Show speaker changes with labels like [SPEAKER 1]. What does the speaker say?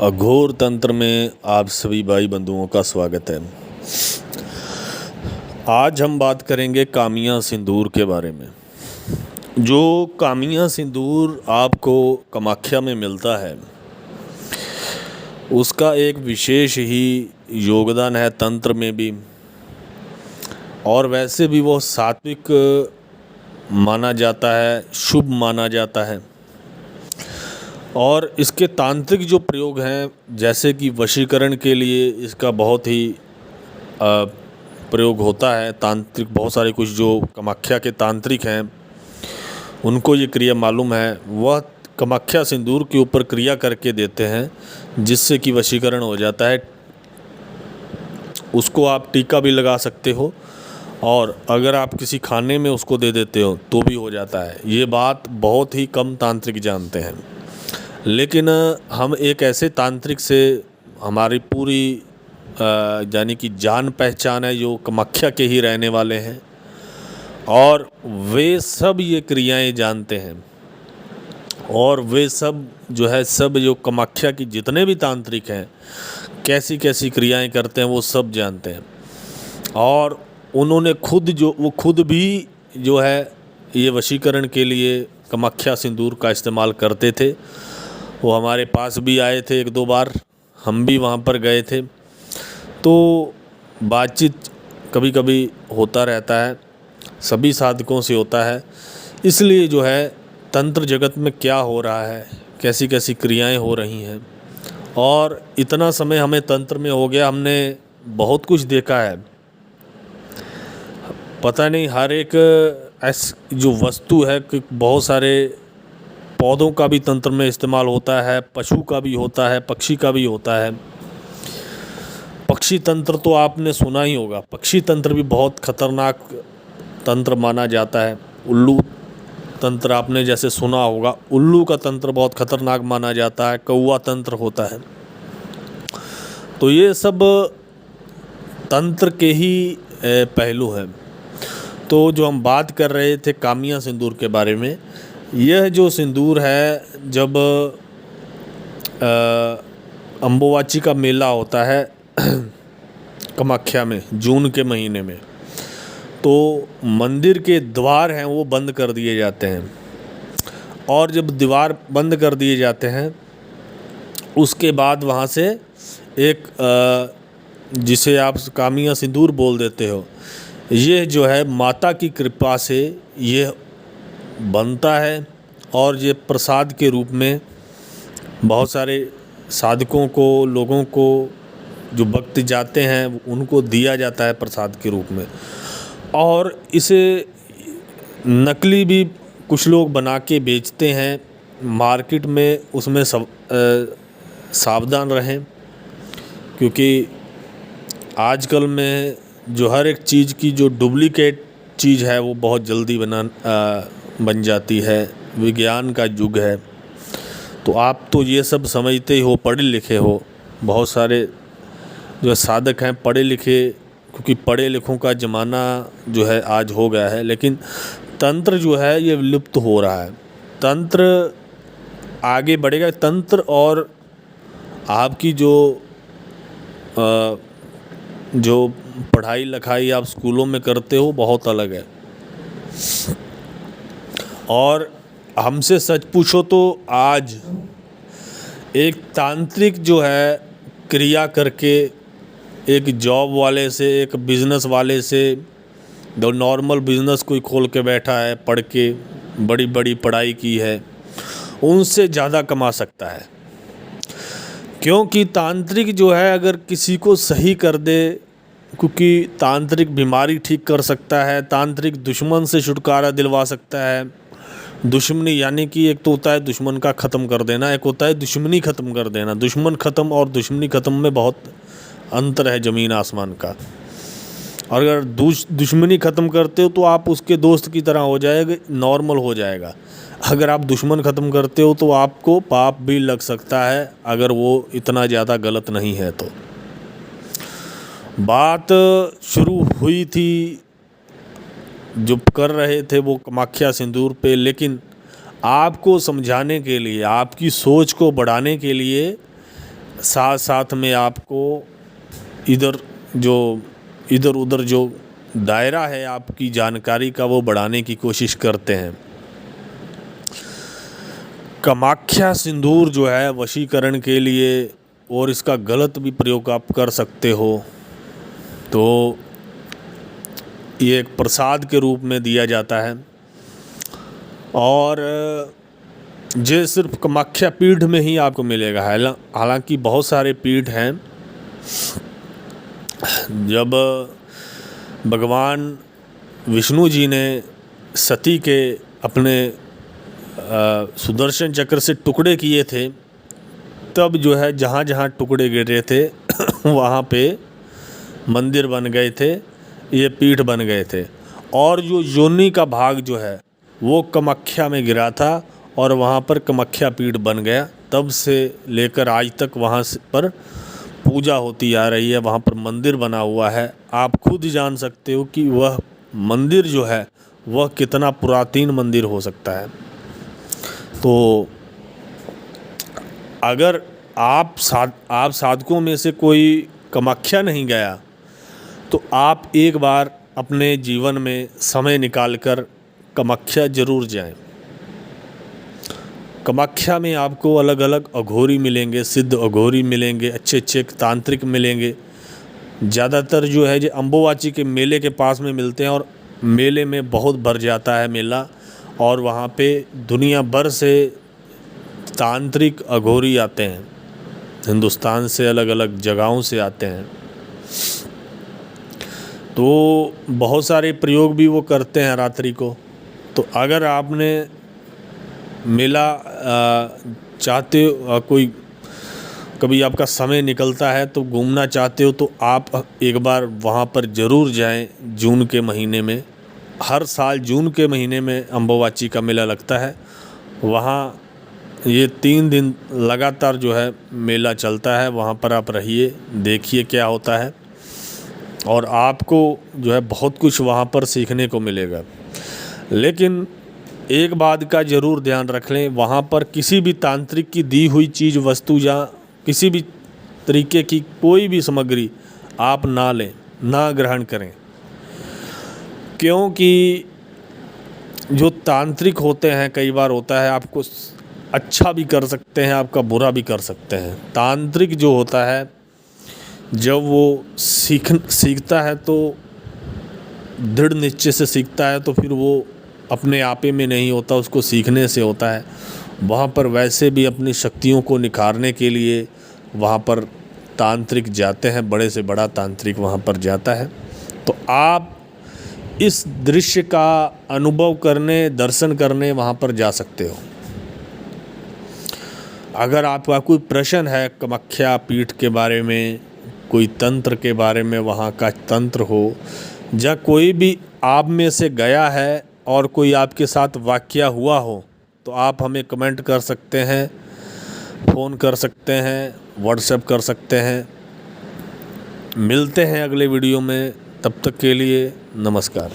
[SPEAKER 1] अघोर तंत्र में आप सभी भाई बंधुओं का स्वागत है। आज हम बात करेंगे कामिया सिंदूर के बारे में। जो कामिया सिंदूर आपको कामाख्या में मिलता है उसका एक विशेष ही योगदान है तंत्र में भी, और वैसे भी वो सात्विक माना जाता है, शुभ माना जाता है। और इसके तांत्रिक जो प्रयोग हैं, जैसे कि वशीकरण के लिए इसका बहुत ही प्रयोग होता है। तांत्रिक बहुत सारे कुछ जो कामाख्या के तांत्रिक हैं उनको ये क्रिया मालूम है, वह कामाख्या सिंदूर के ऊपर क्रिया करके देते हैं जिससे कि वशीकरण हो जाता है। उसको आप टीका भी लगा सकते हो और अगर आप किसी खाने में उसको दे देते हो तो भी हो जाता है। ये बात बहुत ही कम तांत्रिक जानते हैं, लेकिन हम एक ऐसे तांत्रिक से हमारी पूरी यानी कि जान पहचान है जो कामाख्या के ही रहने वाले हैं, और वे सब ये क्रियाएं जानते हैं। और वे सब जो है सब जो कामाख्या की जितने भी तांत्रिक हैं कैसी कैसी क्रियाएं करते हैं वो सब जानते हैं। और उन्होंने खुद भी जो है ये वशीकरण के लिए कामाख्या सिंदूर का इस्तेमाल करते थे। वो हमारे पास भी आए थे 1-2 बार, हम भी वहाँ पर गए थे, तो बातचीत कभी कभी होता रहता है, सभी साधकों से होता है। इसलिए जो है तंत्र जगत में क्या हो रहा है, कैसी कैसी क्रियाएं हो रही हैं, और इतना समय हमें तंत्र में हो गया, हमने बहुत कुछ देखा है। पता नहीं हर एक ऐसी जो वस्तु है कि बहुत सारे पौधों का भी तंत्र में इस्तेमाल होता है, पशु का भी होता है, पक्षी का भी होता है। पक्षी तंत्र तो आपने सुना ही होगा, पक्षी तंत्र भी बहुत खतरनाक तंत्र माना जाता है। उल्लू तंत्र आपने जैसे सुना होगा, उल्लू का तंत्र बहुत खतरनाक माना जाता है। कौवा तंत्र होता है। तो ये सब तंत्र के ही पहलू हैं। तो जो हम बात कर रहे थे कामिया सिंदूर के बारे में, यह जो सिंदूर है, जब अम्बुबाची का मेला होता है कामाख्या में जून के महीने में, तो मंदिर के द्वार हैं वो बंद कर दिए जाते हैं। और जब द्वार बंद कर दिए जाते हैं उसके बाद वहाँ से एक जिसे आप कामिया सिंदूर बोल देते हो, ये जो है माता की कृपा से ये बनता है, और ये प्रसाद के रूप में बहुत सारे साधकों को, लोगों को, जो भक्त जाते हैं उनको दिया जाता है प्रसाद के रूप में। और इसे नकली भी कुछ लोग बना के बेचते हैं मार्केट में। उसमें सावधान रहें, क्योंकि आजकल में जो हर एक चीज़ की जो डुप्लीकेट चीज़ है वो बहुत जल्दी बन जाती है। विज्ञान का युग है, तो आप तो ये सब समझते ही हो, पढ़े लिखे हो। बहुत सारे जो साधक हैं पढ़े लिखे, क्योंकि पढ़े लिखों का ज़माना जो है आज हो गया है, लेकिन तंत्र जो है ये विलुप्त हो रहा है। तंत्र आगे बढ़ेगा। तंत्र और आपकी जो पढ़ाई लिखाई आप स्कूलों में करते हो बहुत अलग है। और हमसे सच पूछो तो आज एक तांत्रिक जो है क्रिया करके एक जॉब वाले से, एक बिज़नेस वाले से, जो नॉर्मल बिज़नेस कोई खोल के बैठा है, पढ़ के बड़ी बड़ी पढ़ाई की है, उनसे ज़्यादा कमा सकता है। क्योंकि तांत्रिक जो है अगर किसी को सही कर दे, क्योंकि तांत्रिक बीमारी ठीक कर सकता है, तांत्रिक दुश्मन से छुटकारा दिलवा सकता है। दुश्मनी यानी कि एक तो होता है दुश्मन का ख़त्म कर देना, एक होता है दुश्मनी ख़त्म कर देना। दुश्मन ख़त्म और दुश्मनी ख़त्म में बहुत अंतर है, ज़मीन आसमान का। और अगर दुश्मनी ख़त्म करते हो तो आप उसके दोस्त की तरह हो जाएगा, नॉर्मल हो जाएगा। अगर आप दुश्मन ख़त्म करते हो तो आपको पाप भी लग सकता है, अगर वो इतना ज़्यादा गलत नहीं है तो। बात शुरू हुई थी जो कर रहे थे वो कामाख्या सिंदूर पे, लेकिन आपको समझाने के लिए, आपकी सोच को बढ़ाने के लिए साथ साथ में आपको इधर उधर जो दायरा है आपकी जानकारी का वो बढ़ाने की कोशिश करते हैं। कामाख्या सिंदूर जो है वशीकरण के लिए, और इसका गलत भी प्रयोग आप कर सकते हो, तो ये एक प्रसाद के रूप में दिया जाता है। और ये सिर्फ कामाख्या पीठ में ही आपको मिलेगा। हालांकि बहुत सारे पीठ हैं। जब भगवान विष्णु जी ने सती के अपने सुदर्शन चक्र से टुकड़े किए थे, तब जो है जहाँ जहाँ टुकड़े गिरे थे वहाँ पे मंदिर बन गए थे, ये पीठ बन गए थे। और जो योनि का भाग जो है वो कामाख्या में गिरा था और वहाँ पर कामाख्या पीठ बन गया। तब से लेकर आज तक वहाँ पर पूजा होती आ रही है, वहाँ पर मंदिर बना हुआ है। आप खुद जान सकते हो कि वह मंदिर जो है वह कितना पुरातन मंदिर हो सकता है। तो अगर आप साधकों में से कोई कामाख्या नहीं गया तो आप एक बार अपने जीवन में समय निकालकर कामाख्या ज़रूर जाएं। कामाख्या में आपको अलग अलग अघोरी मिलेंगे, सिद्ध अघोरी मिलेंगे, अच्छे अच्छे तांत्रिक मिलेंगे। ज़्यादातर जो है जो अम्बुबाची के मेले के पास में मिलते हैं, और मेले में बहुत भर जाता है मेला, और वहाँ पे दुनिया भर से तांत्रिक अघोरी आते हैं, हिंदुस्तान से अलग अलग जगहों से आते हैं। तो बहुत सारे प्रयोग भी वो करते हैं रात्रि को। तो अगर आपने मेला चाहते हो, कोई कभी आपका समय निकलता है तो घूमना चाहते हो, तो आप एक बार वहाँ पर ज़रूर जाएं। जून के महीने में, हर साल जून के महीने में अम्बुबाची का मेला लगता है। वहाँ ये 3 दिन लगातार जो है मेला चलता है। वहाँ पर आप रहिए, देखिए क्या होता है, और आपको जो है बहुत कुछ वहाँ पर सीखने को मिलेगा। लेकिन एक बात का ज़रूर ध्यान रख लें, वहाँ पर किसी भी तांत्रिक की दी हुई चीज़, वस्तु या किसी भी तरीके की कोई भी सामग्री आप ना लें, ना ग्रहण करें। क्योंकि जो तांत्रिक होते हैं, कई बार होता है आपको अच्छा भी कर सकते हैं, आपका बुरा भी कर सकते हैं। तांत्रिक जो होता है, जब वो सीखता है तो दृढ़ निश्चय से सीखता है, तो फिर वो अपने आपे में नहीं होता, उसको सीखने से होता है। वहाँ पर वैसे भी अपनी शक्तियों को निखारने के लिए वहाँ पर तांत्रिक जाते हैं, बड़े से बड़ा तांत्रिक वहाँ पर जाता है। तो आप इस दृश्य का अनुभव करने, दर्शन करने वहाँ पर जा सकते हो। अगर आपका कोई प्रश्न है कामाख्या पीठ के बारे में, कोई तंत्र के बारे में, वहाँ का तंत्र हो, या कोई भी आप में से गया है और कोई आपके साथ वाक़या हुआ हो, तो आप हमें कमेंट कर सकते हैं, फ़ोन कर सकते हैं, व्हाट्सएप कर सकते हैं। मिलते हैं अगले वीडियो में, तब तक के लिए नमस्कार।